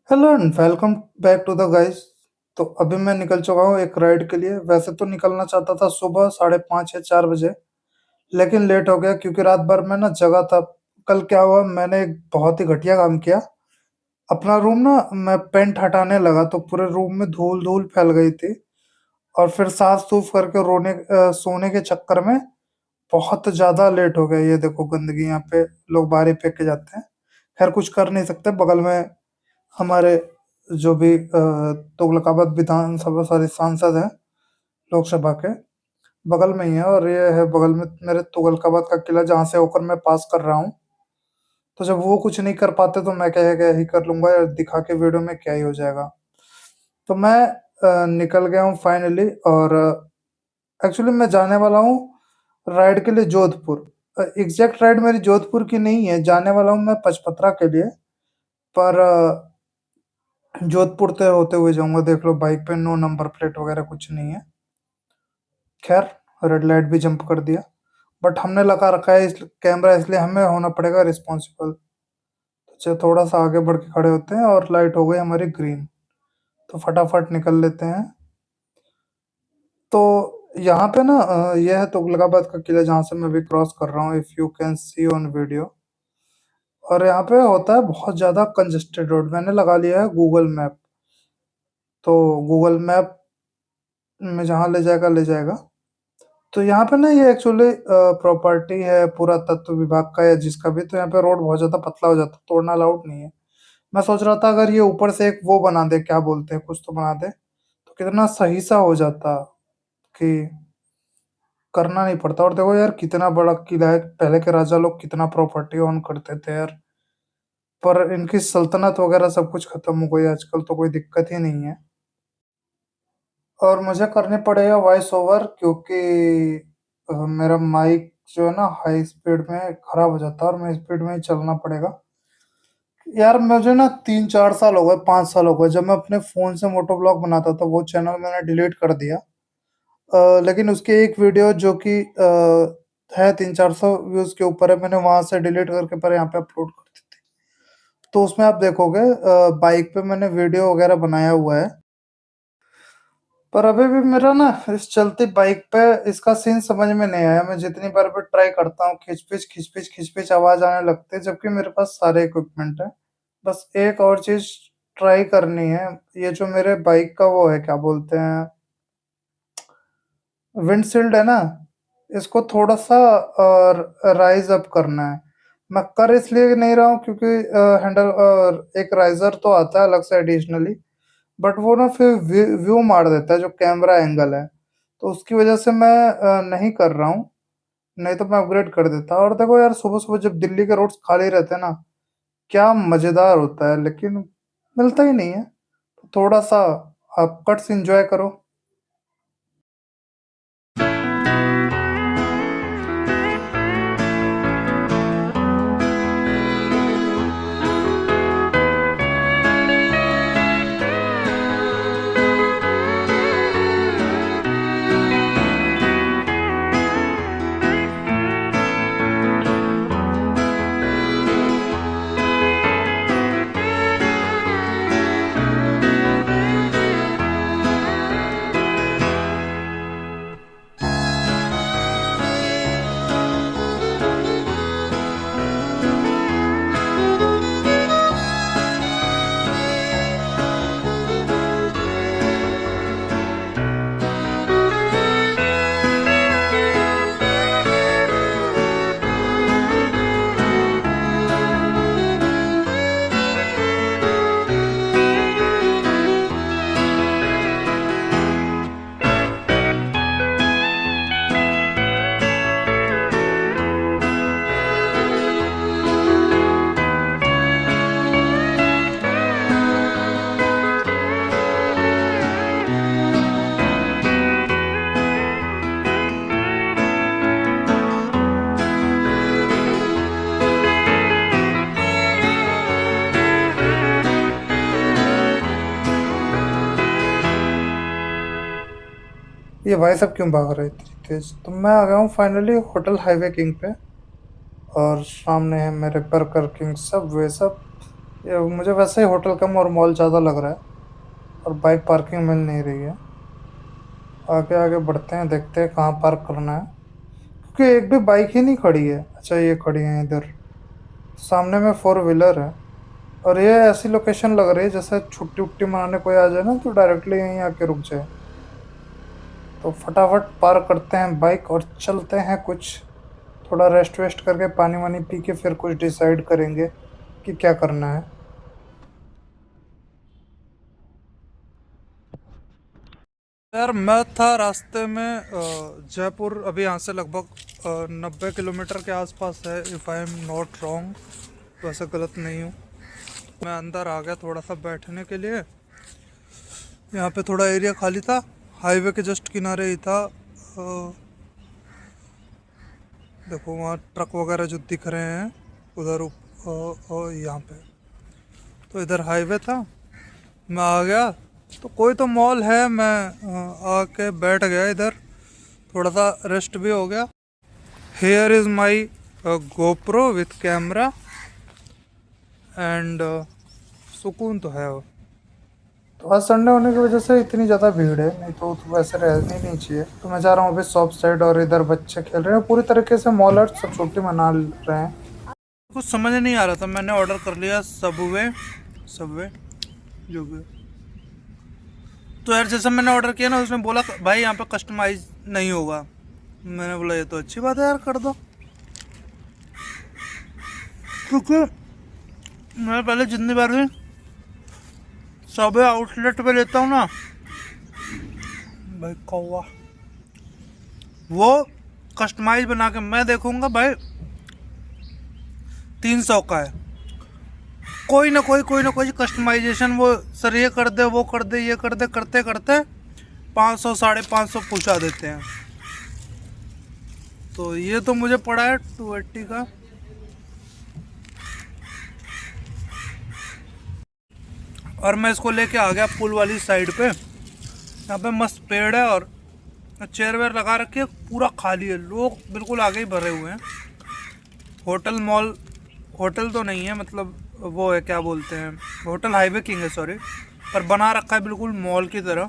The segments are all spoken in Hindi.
Hello and welcome back to the guys. तो अभी मैं निकल चुका हूँ एक राइड के लिए। वैसे तो निकलना चाहता था सुबह 5:30 या 4 बजे, लेकिन लेट हो गया क्योंकि रात भर मैं ना जगा था। कल क्या हुआ, मैंने एक बहुत ही घटिया काम किया। अपना रूम ना मैं पेंट हटाने लगा तो पूरे रूम में धूल धूल फैल गई थी। और फिर साफ सूफ करके सोने के चक्कर में बहुत ज्यादा लेट हो गया। ये देखो गंदगी यहाँ पे, लोग बाहर ही फेंक के जाते हैं। खैर कुछ कर नहीं सकते, बगल में हमारे जो भी तुगलकाबाद विधानसभा सॉरी सांसद हैं, लोकसभा के बगल में ही है। और ये है बगल में मेरे तुगलकाबाद का किला जहाँ से होकर मैं पास कर रहा हूँ। तो जब वो कुछ नहीं कर पाते तो मैं क्या क्या ही कर लूंगा, या दिखा के वीडियो में क्या ही हो जाएगा। तो मैं निकल गया हूँ फाइनली। और एक्चुअली मैं जाने वाला हूँ राइड के लिए जोधपुर। एग्जैक्ट राइड मेरी जोधपुर की नहीं है, जाने वाला हूँ मैं पचपत्रा के लिए। पर जोधपुर से होते हुए जाऊंगा। देख लो बाइक पे नो नंबर प्लेट वगैरह कुछ नहीं है। खैर, रेड लाइट भी जंप कर दिया। बट हमने लगा रखा है इस कैमरा, इसलिए हमें होना पड़ेगा रिस्पॉन्सिबल। तो चलो थोड़ा सा आगे बढ़ के खड़े होते हैं, और लाइट हो गई हमारी ग्रीन। तो फटाफट निकल लेते हैं। तो यहाँ पे ना यह है तुगलकाबाद का किला जहाँ से मैं भी क्रॉस कर रहा हूँ, if you can see on video. और यहाँ पे होता है बहुत ज्यादा कंजेस्टेड रोड। मैंने लगा लिया है गूगल मैप। तो गूगल मैप में जहाँ ले जाएगा ले जाएगा। तो यहाँ पे ना ये एक्चुअली प्रॉपर्टी है पुरातत्व विभाग का या जिसका भी। तो यहाँ पे रोड बहुत ज्यादा पतला हो जाता है, तोड़ना अलाउड नहीं है। मैं सोच रहा था अगर ये ऊपर से एक वो बना दे, क्या बोलते हैं, कुछ तो बना दे, तो कितना सही सा हो जाता कि करना नहीं पड़ता। और देखो यार कितना बड़ा किला है, पहले के राजा लोग कितना प्रॉपर्टी ओन करते थे यार। पर इनकी सल्तनत वगैरह सब कुछ खत्म हो गई, आजकल तो कोई दिक्कत ही नहीं है। और मुझे करने पड़ेगा वॉइस ओवर क्योंकि मेरा माइक जो है ना हाई स्पीड में खराब हो जाता है, और मैं स्पीड में ही चलना पड़ेगा। यार मुझे ना 3-4 साल हो गए, 5 साल हो गए, जब मैं अपने फोन से मोटो ब्लॉग बनाता था वो चैनल मैंने डिलीट कर दिया। लेकिन उसकी एक वीडियो जो कि है 300-400 व्यूज के ऊपर है, मैंने वहां से डिलीट करके पर यहाँ पे अपलोड कर दी थी। तो उसमें आप देखोगे बाइक पे मैंने वीडियो वगैरह बनाया हुआ है। पर अभी भी मेरा ना इस चलती बाइक पे इसका सीन समझ में नहीं आया। मैं जितनी बार भी ट्राई करता हूँ, खिच पिच आवाज आने लगती है, जबकि मेरे पास सारे इक्विपमेंट है। बस एक और चीज ट्राई करनी है। ये जो मेरे बाइक का वो है, क्या बोलते हैं, विंडशील्ड है ना, इसको थोड़ा सा राइज अप करना है। मैं कर इसलिए नहीं रहा हूँ क्योंकि हैंडल एक राइजर तो आता है अलग से एडिशनली, बट वो ना फिर व्यू मार देता है जो कैमरा एंगल है। तो उसकी वजह से मैं नहीं कर रहा हूँ, नहीं तो मैं अपग्रेड कर देता। और देखो यार सुबह सुबह जब दिल्ली के रोड्स खाली रहते हैं ना, क्या मजेदार होता है, लेकिन मिलता ही नहीं है। तो थोड़ा सा आप कट्स एंजॉय करो। ये भाई साहब क्यों भाग रहे थे तेज? तो मैं आ गया हूँ फाइनली होटल हाईवे किंग पे। और सामने है मेरे बर्गर किंग सब वे सब। ये मुझे वैसे ही होटल कम और मॉल ज़्यादा लग रहा है, और बाइक पार्किंग मिल नहीं रही है। आगे आगे बढ़ते हैं, देखते हैं कहाँ पार्क करना है, क्योंकि एक भी बाइक ही नहीं खड़ी है। अच्छा, ये खड़ी है इधर, सामने में फोर व्हीलर है। और ये ऐसी लोकेशन लग रही है जैसे छुट्टी उट्टी मनाने कोई आ जाए ना तो डायरेक्टली यहीं आके रुक जाए। तो फटाफट पार्क करते हैं बाइक और चलते हैं, कुछ थोड़ा रेस्ट वेस्ट करके पानी वानी पी के फिर कुछ डिसाइड करेंगे कि क्या करना है। यार मैं था रास्ते में, जयपुर अभी यहाँ से लगभग 90 किलोमीटर के आसपास है, if I am not wrong. वैसे गलत नहीं हूँ। मैं अंदर आ गया थोड़ा सा बैठने के लिए। यहाँ पे थोड़ा एरिया खाली था, हाईवे के जस्ट किनारे ही था। देखो वहाँ ट्रक वगैरह जो दिख रहे हैं उधर यहाँ पे, तो इधर हाईवे था। मैं आ गया तो कोई तो मॉल है, मैं आके बैठ गया इधर, थोड़ा सा रेस्ट भी हो गया। Here is my GoPro with camera and सुकून तो है वो। तो आज संडे होने की वजह से इतनी ज़्यादा भीड़ है, नहीं तो वैसे रहनी नहीं चाहिए। तो मैं जा रहा हूँ अभी शॉप साइड, और इधर बच्चे खेल रहे हैं पूरी तरीके से, मॉल और सब छुट्टी मना रहे हैं। कुछ समझ नहीं आ रहा था, मैंने ऑर्डर कर लिया सबवे सबवे जो भी। तो यार जैसा मैंने ऑर्डर किया ना, उसने बोला भाई यहाँ पे कस्टमाइज नहीं होगा। मैंने बोला ये तो अच्छी बात है यार, कर दो। क्योंकि मैं पहले जितनी बार भी सबवे आउटलेट पे लेता हूँ ना भाई, कौवा वो कस्टमाइज बना के मैं देखूंगा भाई 300 का है, कोई ना कोई कस्टमाइजेशन वो सर ये कर दे वो कर दे ये कर दे, करते करते 500 550 पहुँचा देते हैं। तो ये तो मुझे पड़ा है 280 का। और मैं इसको लेके आ गया पुल वाली साइड पे। यहाँ पे मस्त पेड़ है और चेयर वेयर लगा रखी है, पूरा खाली है, लोग बिल्कुल आगे ही भरे हुए हैं। होटल मॉल, होटल तो नहीं है, मतलब वो है क्या बोलते हैं, होटल हाईवे किंग है सॉरी, पर बना रखा है बिल्कुल मॉल की तरह।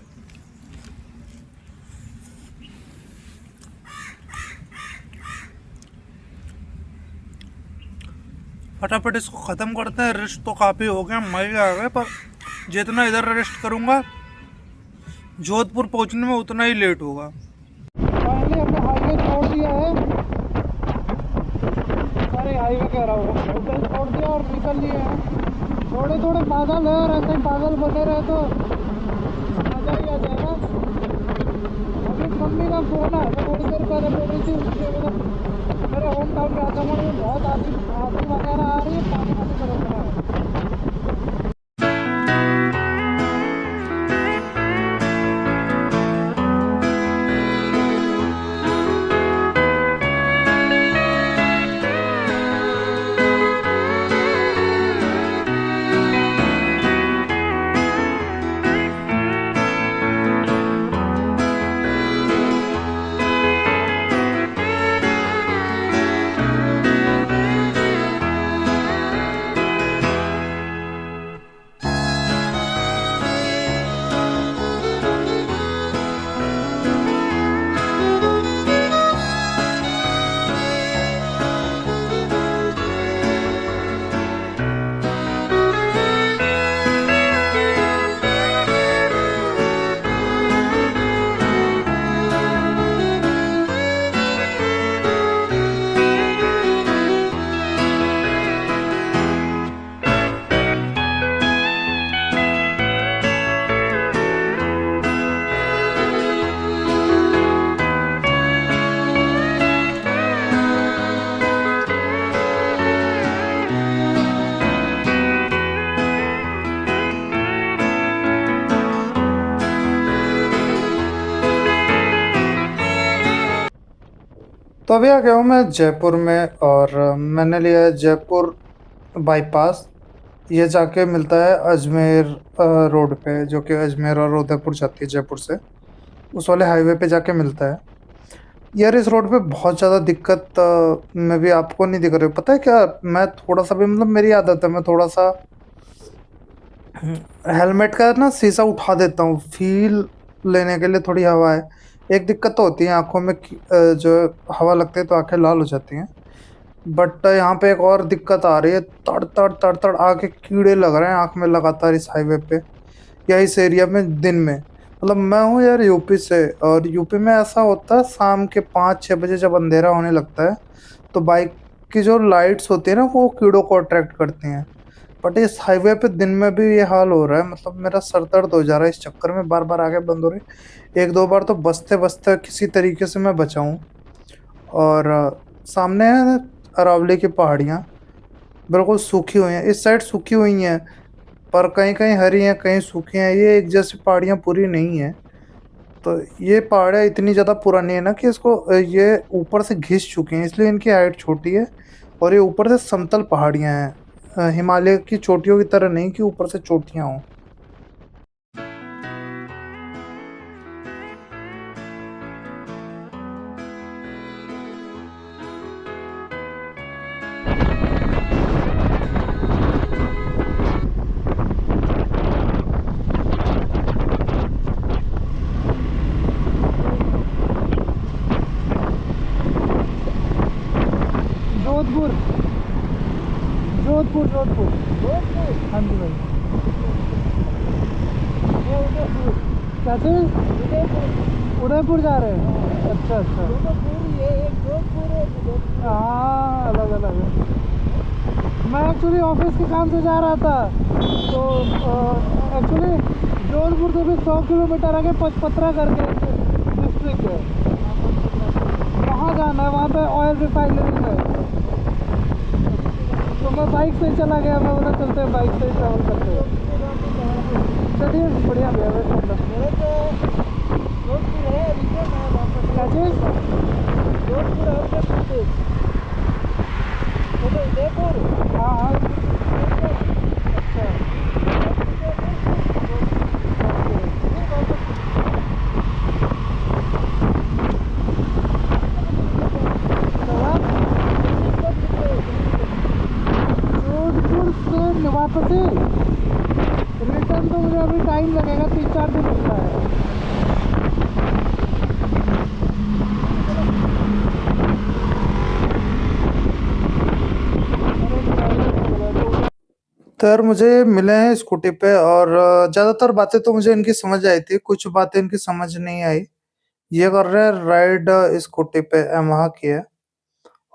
फटाफट इसको ख़त्म करते हैं, रेस्ट तो काफ़ी हो गया, मजे आ गए, पर जितना इधर रेस्ट करूँगा जोधपुर पहुँचने में उतना ही लेट होगा। फाइनली हमने हाईवे छोड़ दिया है, अरे हाईवे कह रहा हूँ, होटल छोड़ दिया और निकल लिए हैं। थोड़े थोड़े बादल है और ऐसे ही बादल बने रहे तो मज़ा ही आ जाएगा। अभी मम्मी का फोन है, मैं थोड़ी देर पहले बोल रही थी उसके, मतलब मेरे होम टाउन राजमहल में बहुत आदमी वगैरह आ रही है, पानी वानी बरस रहा है। तो अभी आ गया हूँ मैं जयपुर में, और मैंने लिया है जयपुर बाईपास। ये जाके मिलता है अजमेर रोड पे, जो कि अजमेर और उदयपुर जाती है जयपुर से, उस वाले हाईवे पे जाके मिलता है। यार इस रोड पे बहुत ज़्यादा दिक्कत में भी आपको नहीं दिख रही, पता है क्या, मैं थोड़ा सा भी, मतलब मेरी आदत है, मैं थोड़ा सा हेलमेट का ना शीशा उठा देता हूँ फील लेने के लिए, थोड़ी हवा है। एक दिक्कत तो होती है आंखों में जो हवा लगती है तो आंखें लाल हो जाती हैं। बट यहाँ पे एक और दिक्कत आ रही है, तड़ तड़ तड़ तड़ आके कीड़े लग रहे हैं आंख में लगातार इस हाईवे पे या इस एरिया में दिन में। मतलब मैं हूँ यार यूपी से, और यूपी में ऐसा होता है शाम के 5-6 बजे जब अंधेरा होने लगता है तो बाइक की जो लाइट्स होती है ना वो कीड़ों को अट्रैक्ट करती हैं। बट इस हाईवे पे दिन में भी ये हाल हो रहा है, मतलब मेरा सर दर्द हो जा रहा है इस चक्कर में, बार बार आगे बंद हो रही। एक दो बार तो बचते बचते किसी तरीके से मैं बचा हूँ। और सामने है अरावली की पहाड़ियाँ, बिल्कुल सूखी हुई हैं, इस साइड सूखी हुई हैं पर कहीं कहीं हरी हैं कहीं सूखी हैं, ये एक जैसी पहाड़ियाँ पूरी नहीं है। तो ये पहाड़ियाँ इतनी ज़्यादा पुरानी है ना कि इसको ये ऊपर से घिस चुकी हैं, इसलिए इनकी हाइट छोटी है। और ये ऊपर से समतल पहाड़ियाँ हैं, हिमालय की चोटियों की तरह नहीं कि ऊपर से चोटियाँ हों। जोधपुर, जोधपुर, जोधपुर। जोधपुर, हाँ जी भाई। ये उदयपुर। क्या चीज़? उदयपुर। उदयपुर जा रहे हैं? अच्छा अच्छा। जोधपुर, ये एक जोधपुर है, उदयपुर। हाँ, अलग अलग है। मैं एक्चुअली ऑफिस के काम से जा रहा था, तो एक्चुअली जोधपुर से भी 100 किलोमीटर आगे पचपत्रा करके डिस्ट्रिक्ट है, वहाँ जाना है, वहाँ पे ऑयल रिफाइनरी है। तो मैं बाइक से ही चला गया, मैं बोला चलते हैं बाइक से ही ट्रैवल करते हैं। चलिए बढ़िया भैया, वेस्ट मतलब जोधपुर है, क्या चीज़? जोधपुर है, उत्तर प्रदेश। उदयपुर, हाँ हाँ। अच्छा, जोधपुर से वापसी रिटर्न तो मुझे अभी टाइम लगेगा, 3-4 दिन लगता है। तो यार मुझे मिले हैं स्कूटी पे, और ज़्यादातर बातें तो मुझे इनकी समझ आई थी, कुछ बातें इनकी समझ नहीं आई। ये कर रहे हैं राइड स्कूटी पे, यामाहा की है,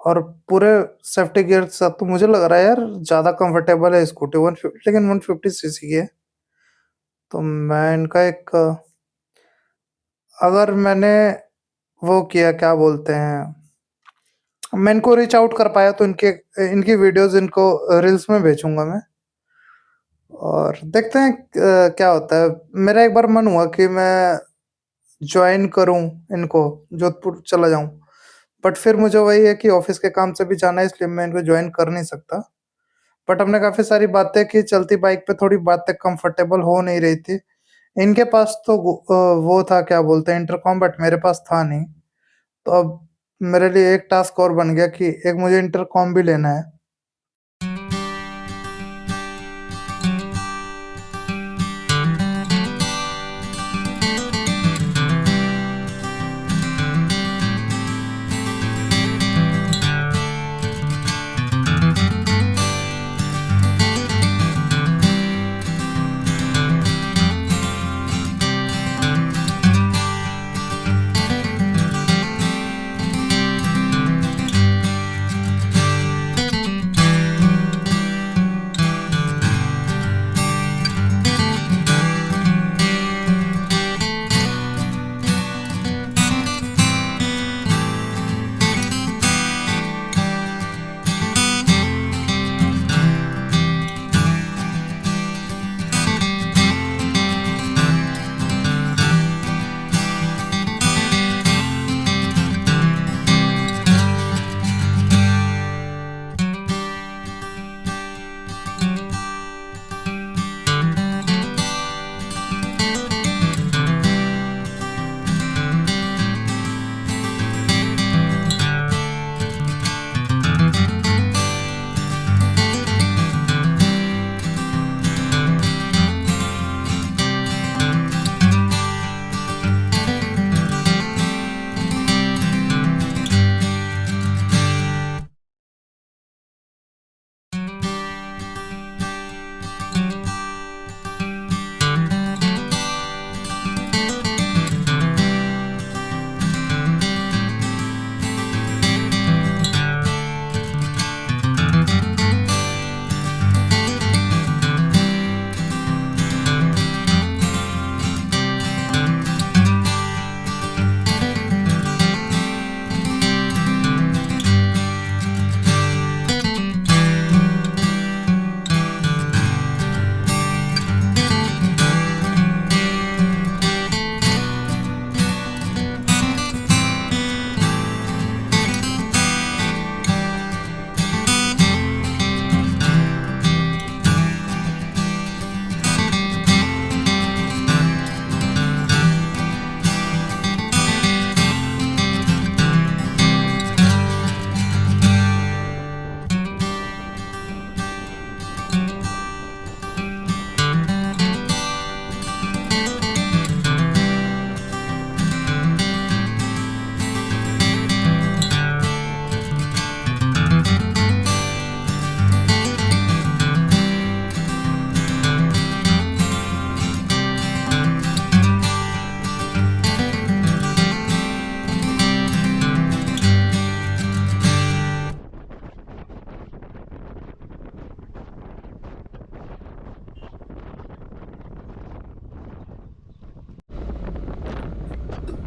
और पूरे सेफ्टी गियर के साथ। तो मुझे लग रहा है यार ज़्यादा कंफर्टेबल है स्कूटी, 150, लेकिन 150 सीसी की है। तो मैं इनका एक अगर मैंने वो किया, क्या बोलते हैं, मैं इनको रीच आउट कर पाया तो इनके इनकी वीडियोस इनको रील्स में भेजूंगा मैं, और देखते हैं क्या होता है। मेरा एक बार मन हुआ कि मैं ज्वाइन करूं इनको, जोधपुर चला जाऊं, बट फिर मुझे वही है कि ऑफिस के काम से भी जाना है, इसलिए मैं इनको ज्वाइन कर नहीं सकता। बट हमने काफ़ी सारी बातें की, चलती बाइक पे थोड़ी बातें कंफर्टेबल हो नहीं रही थी। इनके पास तो वो था, क्या बोलते हैं, इंटरकॉम, बट मेरे पास था नहीं। तो अब मेरे लिए एक टास्क और बन गया कि एक मुझे इंटरकॉम भी लेना है।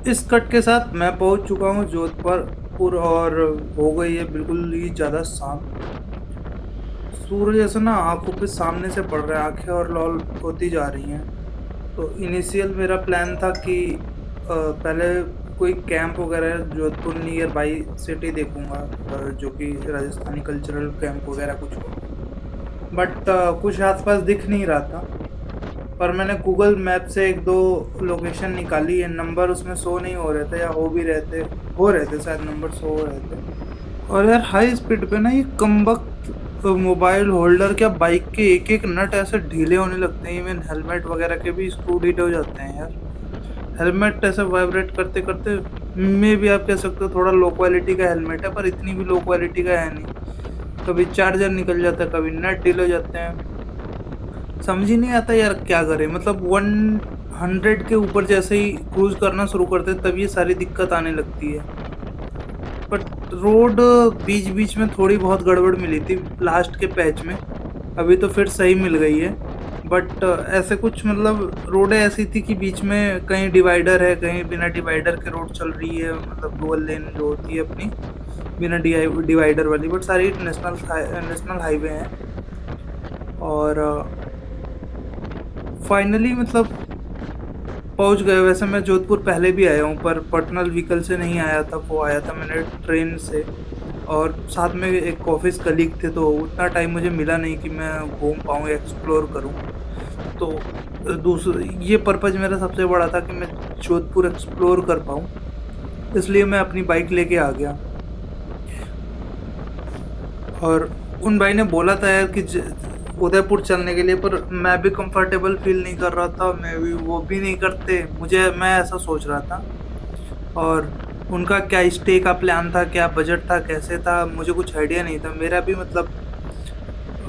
इस कट के साथ मैं पहुंच चुका हूँ जोधपुर और हो गई है बिल्कुल ही ज़्यादा शाम। सूरज ऐसा ना आंखों पे सामने से पड़ रहा है, आंखें और लाल होती जा रही हैं। तो इनिशियल मेरा प्लान था कि पहले कोई कैंप वगैरह जोधपुर नियर बाई सिटी देखूंगा, जो कि राजस्थानी कल्चरल कैंप वगैरह कुछ हो। बट कुछ आसपास दिख नहीं रहा था। पर मैंने गूगल मैप से एक दो लोकेशन निकाली है, नंबर उसमें शो नहीं हो रहे थे, या हो रहे थे शायद, नंबर शो हो रहे थे। और यार हाई स्पीड पे ना ये कमबख्त मोबाइल होल्डर क्या बाइक के एक एक नट ऐसे ढीले होने लगते हैं, इवन हेलमेट वगैरह के भी स्क्रू ढीले हो जाते हैं यार। हेलमेट ऐसे वाइब्रेट करते करते, में भी आप कह सकते हो थोड़ा लो क्वालिटी का हेलमेट है, पर इतनी भी लो क्वालिटी का है नहीं। कभी चार्जर निकल जाता है, कभी नट ढीले हो जाते हैं। समझ ही नहीं आता यार क्या करें, मतलब 100 के ऊपर जैसे ही क्रूज करना शुरू करते हैं, तब ये सारी दिक्कत आने लगती है। बट रोड बीच बीच में थोड़ी बहुत गड़बड़ मिली थी लास्ट के पैच में, अभी तो फिर सही मिल गई है। बट ऐसे कुछ मतलब रोडें ऐसी थी कि बीच में कहीं डिवाइडर है, कहीं बिना डिवाइडर के रोड चल रही है, मतलब डुअल लेन जो होती है अपनी, बिना डिवाइडर वाली, बट सारी नेशनल हाईवे हैं। और फाइनली मतलब पहुंच गए। वैसे मैं जोधपुर पहले भी आया हूँ, पर पर्सनल व्हीकल से नहीं आया था, वो आया था मैंने ट्रेन से। और साथ में एक ऑफिस कलीग थे, तो उतना टाइम मुझे मिला नहीं कि मैं घूम पाऊँ, एक्सप्लोर करूँ। तो दूसरा ये पर्पज़ मेरा सबसे बड़ा था कि मैं जोधपुर एक्सप्लोर कर पाऊँ, इसलिए मैं अपनी बाइक लेके आ गया। और उन भाई ने बोला था यार कि उदयपुर चलने के लिए, पर मैं भी कंफर्टेबल फील नहीं कर रहा था, मैं भी वो भी नहीं करते, मैं ऐसा सोच रहा था। और उनका क्या स्टे का प्लान था, क्या बजट था, कैसे था, मुझे कुछ आइडिया नहीं था। मेरा भी मतलब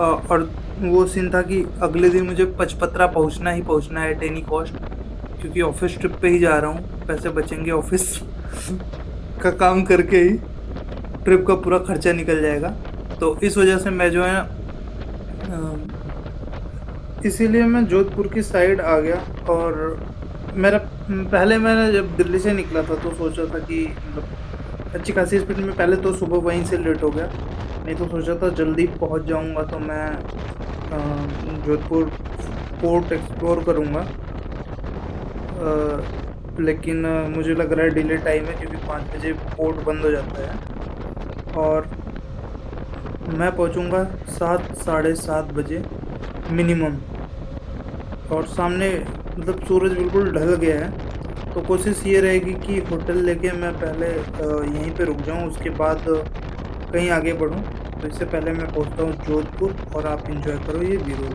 और वो सीन था कि अगले दिन मुझे पचपत्रा पहुंचना ही पहुंचना है एट एनी कॉस्ट, क्योंकि ऑफिस ट्रिप पे ही जा रहा हूँ, पैसे बचेंगे ऑफिस का काम करके ही, ट्रिप का पूरा खर्चा निकल जाएगा। तो इस वजह से मैं जो है इसीलिए मैं जोधपुर की साइड आ गया। और मेरा पहले मैंने जब दिल्ली से निकला था तो सोचा था कि मतलब अच्छी खासी स्पीड में, पहले तो सुबह वहीं से लेट हो गया, नहीं तो सोचा था जल्दी पहुंच जाऊंगा तो मैं जोधपुर पोर्ट एक्सप्लोर करूंगा। लेकिन मुझे लग रहा है डिले टाइम है, क्योंकि 5 बजे पोर्ट बंद हो जाता है। और मैं पहुंचूंगा 7 साढ़े 7 बजे मिनिमम। और सामने मतलब सूरज बिल्कुल ढल गया है, तो कोशिश ये रहेगी कि होटल लेके मैं पहले यहीं पे रुक जाऊं, उसके बाद कहीं आगे बढ़ूं। तो इससे पहले मैं पहुंचता हूं जोधपुर, और आप इंजॉय करो ये व्यू।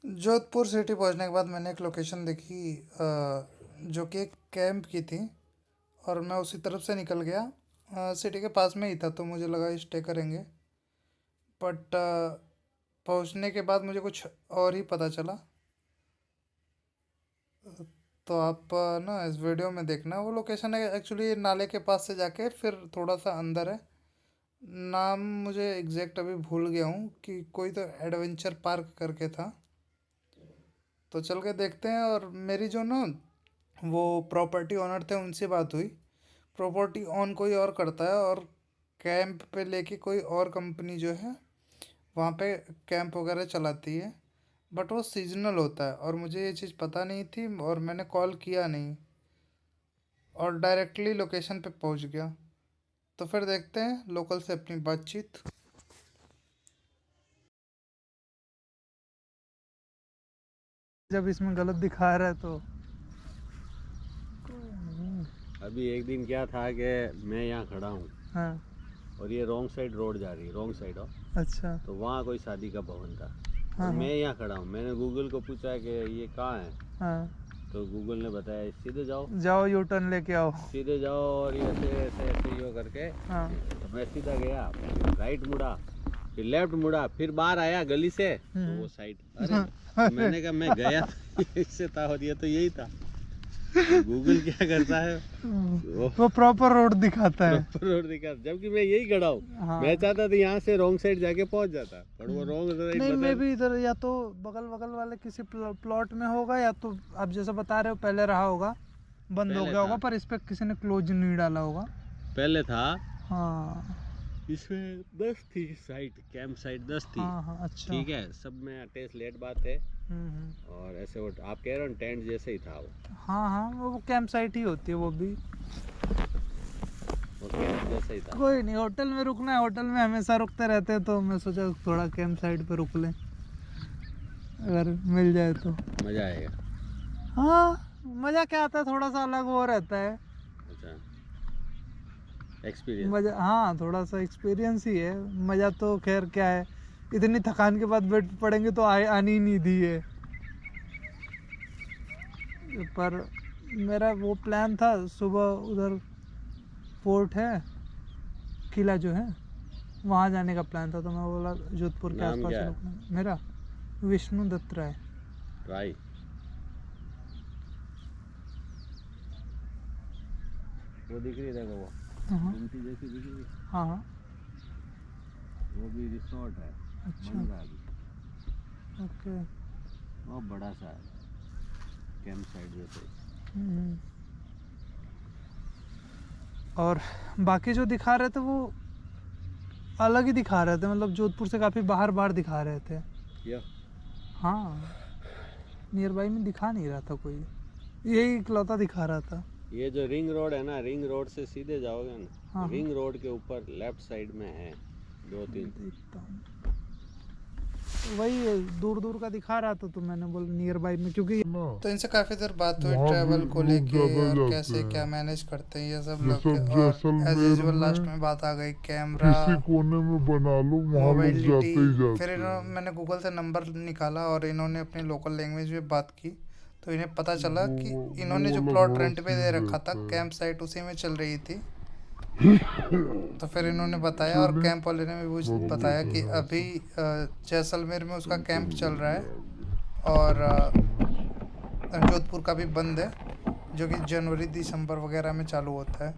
जोधपुर सिटी पहुंचने के बाद मैंने एक लोकेशन देखी, जो कि एक कैंप की थी, और मैं उसी तरफ से निकल गया। सिटी के पास में ही था, तो मुझे लगा स्टे करेंगे। बट पहुंचने के बाद मुझे कुछ और ही पता चला। तो आप ना इस वीडियो में देखना। वो लोकेशन है एक्चुअली नाले के पास से जाके फिर थोड़ा सा अंदर है। नाम मुझे एग्जैक्ट अभी भूल गया हूँ कि कोई तो एडवेंचर पार्क करके था। तो चल के देखते हैं। और मेरी जो ना वो प्रॉपर्टी ओनर थे उनसे बात हुई। प्रॉपर्टी ऑन कोई और करता है और कैंप पे लेके कोई और कंपनी जो है वहाँ पे कैंप वगैरह चलाती है। बट वो सीजनल होता है और मुझे ये चीज़ पता नहीं थी और मैंने कॉल किया नहीं और डायरेक्टली लोकेशन पे पहुँच गया। तो फिर देखते हैं लोकल से अपनी बातचीत। जब इसमें गलत दिखा रहा है तो अभी एक दिन क्या था कि मैं यहाँ खड़ा हूँ। हाँ। और ये रॉन्ग साइड रोड जा रही है, रॉन्ग साइड हो। अच्छा। तो वहाँ कोई शादी का भवन था। हाँ, और हाँ। मैं यहाँ खड़ा हूँ। मैंने गूगल को पूछा कि ये कहाँ है। हाँ। तो गूगल ने बताया सीधे जाओ, जाओ यू टर्न लेके आओ। सीधे जाओ। और ये ऐसे ऐसे ऐसे यो करके हाँ। तो मैं सीधा गया, फिर राइट मुड़ा, फिर लेफ्ट मुड़ा, फिर बाहर आया गली से तो वो साइड। अरे तो मैंने कहा मैं गया इससे था और ये तो यही था। गूगल क्या करता है, वो प्रॉपर रोड दिखाता है। प्रॉपर रोड दिखा, जबकि मैं यही खड़ा हूँ। हाँ। मैं चाहता था यहाँ से रॉन्ग साइड जाके पहुँच जाता, पर वो रॉन्ग साइड नहीं, मैं भी इधर या तो बगल बगल वाले किसी प्लॉट में होगा या तो आप जैसा बता रहे हो पहले रहा होगा, बंद हो पहले गया था। होगा, पर इस पे किसी ने क्लोज नहीं डाला होगा। पहले था। हाँ। इसमें 10 थी साइट, कैंप साइट 10 थी। हाँ, हाँ। अच्छा। ठीक है, सब में अटैच लेट बात है। और ऐसे वो आप कह रहे हो टेंट जैसे ही था वो। हाँ, हाँ, वो कैंप साइट ही होती है वो भी। वो कैंप जैसा ही था। कोई नहीं, होटल में रुकना है, होटल में हमेशा रुकते रहते हैं, तो मैं सोचा थोड़ा कैंप साइट पे रुक लें अगर मिल जाए तो मजा आएगा। हाँ, मज़ा क्या आता है, थोड़ा सा अलग वो रहता है। अच्छा, एक्सपीरियंस। मज़ा, हाँ, थोड़ा सा एक्सपीरियंस ही है। मज़ा तो खैर क्या है, इतनी थकान के बाद बेड पड़ेंगे तो आनी ही नहीं दी है। पर मेरा वो प्लान था, सुबह उधर फोर्ट है, किला जो है वहाँ जाने का प्लान था। तो मैं बोला जोधपुर के नाम आसपास क्या है? रुकना। मेरा विष्णु दत्त राय। राय। वो दिख रही देखो, वो हाँ, गुमटी जैसी दिख रही है। हाँ, हाँ। वो भी रिसोर्ट है। अच्छा। बन रहा है अभी। ओके। बहुत बड़ा सा है, कैंप साइट जैसे। और बाकी जो दिखा रहे थे वो अलग ही दिखा रहे थे, मतलब जोधपुर से काफ़ी बाहर बाहर दिखा रहे थे। या हाँ, नियर बाई में दिखा नहीं रहा था कोई, यही इकलौता दिखा रहा था। ये जो रिंग रोड है ना, रिंग रोड से सीधे जाओगे ना, हाँ। रिंग रोड के ऊपर लेफ्ट साइड में है 2-3। देखता हूँ, वही दूर दूर का दिखा रहा था, तो मैंने बोला नियर बाई में, क्योंकि तो इनसे काफ़ी देर बात हुई ट्रैवल को लेके और कैसे क्या मैनेज करते हैं ये सब लोग। और एज यूजुअल लास्ट में बात आ गई कैमरा, किसी कोने में बना लो, वहाँ लोग जाते ही जाते फिर मैंने गूगल से नंबर निकाला और इन्होंने अपनी लोकल लैंग्वेज में बात की। तो इन्हें पता चला कि इन्होंने जो प्लॉट रेंट पे दे रखा था, कैंप साइट उसी में चल रही थी। तो फिर इन्होंने बताया और कैंप वाले ने भी मुझे बताया कि अभी जैसलमेर में उसका कैंप चल रहा है और जोधपुर का भी बंद है, जो कि जनवरी दिसंबर वगैरह में चालू होता है।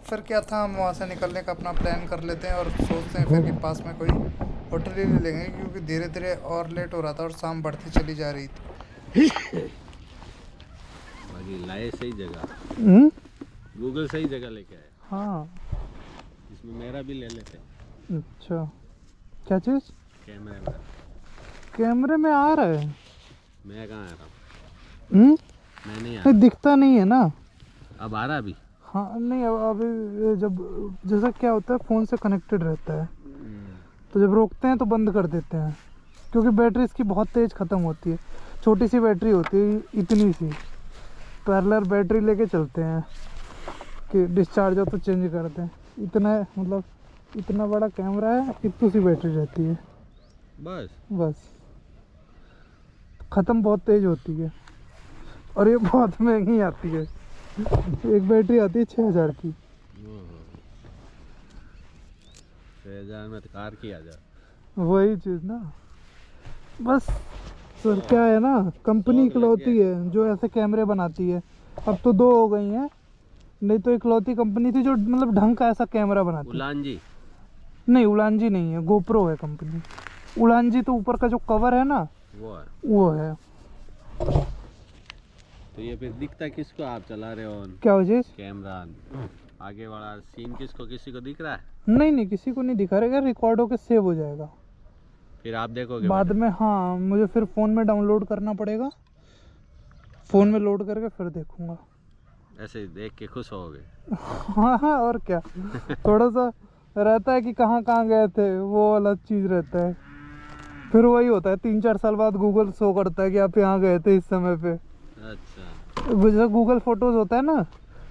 फिर क्या था, हम वहाँ से निकलने का अपना प्लान कर लेते हैं और सोचते हैं फिर कि पास में कोई होटल ही ले लेंगे, क्योंकि धीरे धीरे और लेट हो रहा था और शाम बढ़ती चली जा रही थी। बाकी लाए सही जगह, गूगल सही जगह लेके आया। हाँ। इसमें मेरा भी ले लेते। अच्छा, क्या चीज़? कैमरे में। कैमरे में आ रहा है। मैं कहाँ आ रहा हूँ? मैं नहीं आ रहा। दिखता नहीं है ना। अब आ रहा अभी? हाँ, नहीं, अभी जब जैसा क्या होता है फ़ोन से कनेक्टेड रहता है, तो जब रोकते हैं तो बंद कर देते हैं, क्योंकि बैटरी इसकी बहुत तेज़ ख़त्म होती है। छोटी सी बैटरी होती है, इतनी सी, पैरेलल बैटरी लेके चलते हैं कि डिस्चार्ज हो तो चेंज करते हैं। इतना मतलब इतना बड़ा कैमरा है, इतनी सी बैटरी रहती है बस। ख़त्म बहुत तेज़ होती है और ये बहुत महंगी आती है। एक बैटरी आती है 6000 की। 6000 में तो कार की आ जा। वही चीज़ ना, बस सर क्या है ना, कंपनी इकलौती है जो ऐसे कैमरे बनाती है। अब तो 2 हो गई हैं, नहीं तो इकलौती कंपनी थी जो मतलब ढंग का ऐसा कैमरा बनाती है। उलानजी नहीं, उलानजी नहीं है, गोप्रो है कंपनी। उलानजी तो ऊपर का जो कवर है ना, वो है। तो ये फिर दिखता किसको आप चला रहे हो क्या वजह? कैमरा? आगे वाला सीन किसको, किसी को दिख रहा है? नहीं, किसी को नहीं दिखा रहेगा, रिकॉर्ड होके सेव हो जाएगा फिर आप देखोगे बाद में। हाँ, मुझे फिर फ़ोन में डाउनलोड करना पड़ेगा, फ़ोन में लोड करके फिर देखूंगा। ऐसे देख के खुश होगे? हाँ, और क्या। थोड़ा सा रहता है कि कहाँ कहाँ गए थे, वो अलग चीज़ रहता है। फिर वही होता है, 3-4 साल बाद गूगल शो करता है कि आप यहाँ गए थे इस समय पे। अच्छा, जो गूगल फोटोज होता है ना,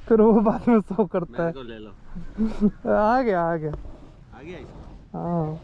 फिर वो बाद में शो करता मेरे है। को ले लो। आ गया। आ गया इसमें? हाँ,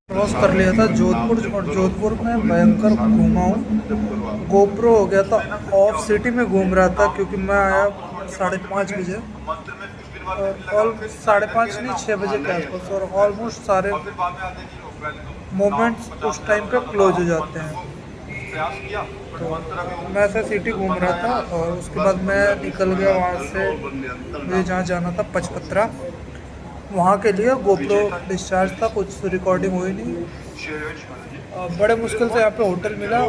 क्रॉस कर लिया था जोधपुर, और जोधपुर में भयंकर घूमा हूँ। गोप्रो हो गया था ऑफ सिटी में घूम रहा था, क्योंकि मैं आया 5:30 बजे, और 5:30 नहीं 6 बजे के आसपास, और ऑलमोस्ट सारे मोमेंट्स उस टाइम पे क्लोज हो जाते हैं। तो मैं ऐसे सिटी घूम रहा था, और उसके बाद मैं निकल गया वहाँ से। मुझे जहाँ जाना था पचपत्रा, वहाँ के लिए गोप्रो डिस्चार्ज था, कुछ रिकॉर्डिंग हुई नहीं। बड़े मुश्किल से यहाँ पे होटल मिला,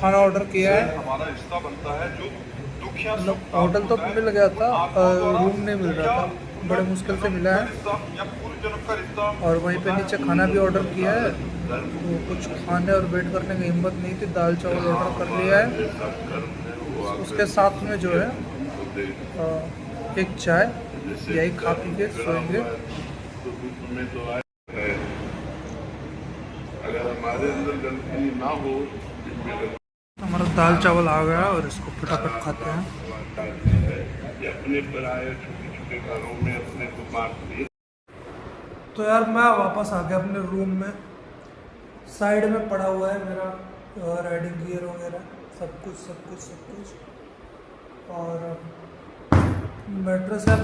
खाना ऑर्डर किया है, मतलब होटल तो मिल गया था, रूम नहीं मिल रहा था, बड़े मुश्किल से मिला है। और वहीं पे नीचे खाना भी ऑर्डर किया है, तो कुछ खाने और वेट करने की हिम्मत नहीं थी, दाल चावल ऑर्डर कर लिया है। उसके साथ में जो है एक चाय, यही खा पी के सोएंगे। हमारा दाल चावल आ गया, और इसको फटाफट खाते हैं। तो यार मैं वापस आ गया अपने रूम में। साइड में पड़ा हुआ है मेरा राइडिंग गियर वगैरह, सब कुछ। और मैट्रेस है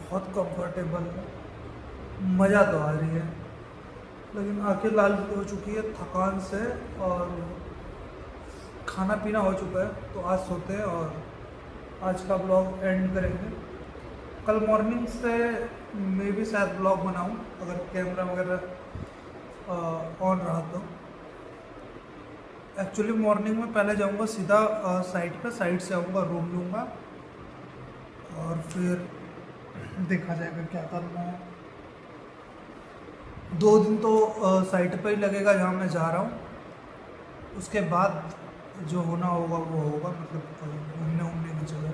बहुत कंफर्टेबल है, मज़ा तो आ रही है, लेकिन आंखें लाल भी हो चुकी है थकान से, और खाना पीना हो चुका है। तो आज सोते हैं और आज का ब्लॉग एंड करेंगे। कल मॉर्निंग से मैं भी शायद ब्लॉग बनाऊं, अगर कैमरा वगैरह ऑन रहा तो। एक्चुअली मॉर्निंग में पहले जाऊंगा सीधा साइट पे, साइट से आऊँगा, रूम लूँगा, और फिर देखा जाएगा क्या करना है। 2 दिन तो साइट पे ही लगेगा जहाँ मैं जा रहा हूँ, उसके बाद जो होना होगा वो होगा, मतलब घूमने की जगह।